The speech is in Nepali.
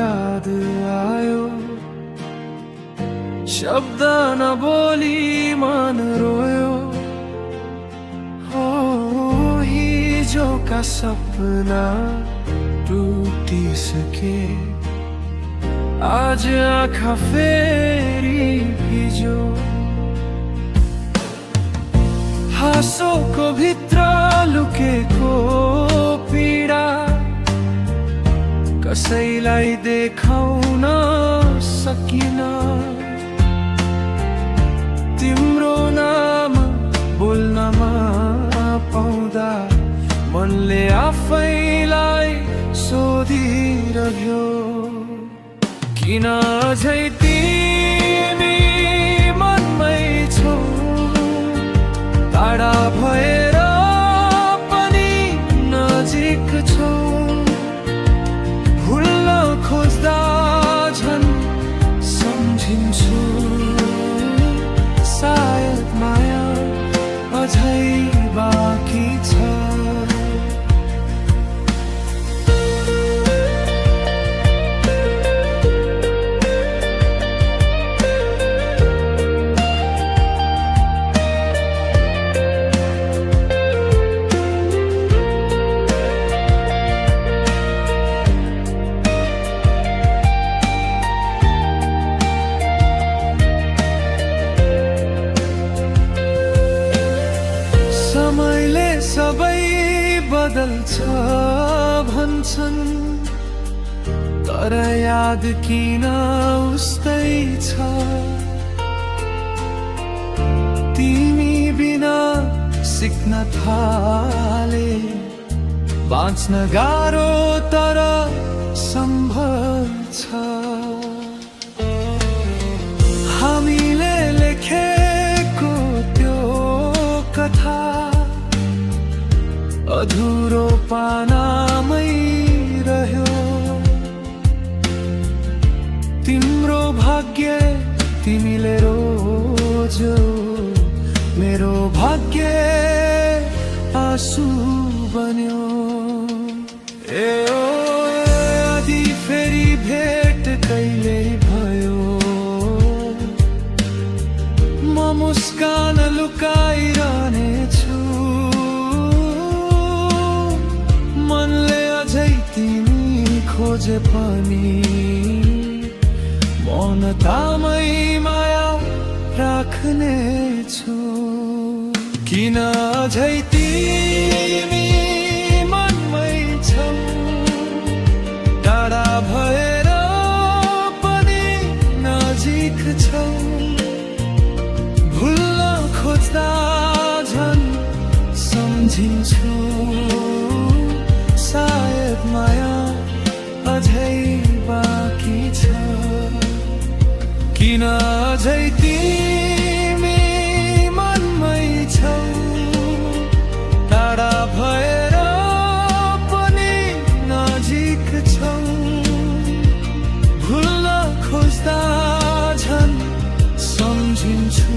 याद आयो, शब्द नबोली मन रोयो। हो हिजो का सपना टूटिसके, आज आँखा फेरि भिजो। हाँसोको भित्र लुकेको पीडा कसैलाई देखाउन सकिन। तिम्रो नाम बोल्नमा पाउँदा मनले आफैलाई सोधिरह्यो, किन अझै तिमी मनमै छौ, टाढा भएर पनि नजिक छौ। भुल्न खोज्दा झन् सम्झिन्छु, सायद माया अझै बाँकी छ। समयले सबै बदल्छ भन्छन्, तर याद किन उस्तै छ। तिमी बिना सिक्न थाले, बाँच्न गाह्रो तर सम्भव छ। हामीले लेखेको त्यो कथा अधुरो पानामै रह्यो। तिम्रो भाग्य तिमीले रोज्यौ, मेरो भाग्य आँसु बन्यो। ए ओ यदि फेरि भेट कहिले भयो, म मुस्कान लुकाइरहनेछु। मनले अझै तिमी खोजे पनि मौनतामै माया राख्नेछु। किन अझै तिमी मनमै छौ, टाढा भएर पनि नजिक छौ। भुल्न खोज्दा झन् सम्झिन्छु, सायद माया अझै बाँकी छ। किन अझै तिमी मनमै छौ, टाढा भएर पनि नजिक छौ। भुल्न खोज्दा झन् सम्झिन्छु।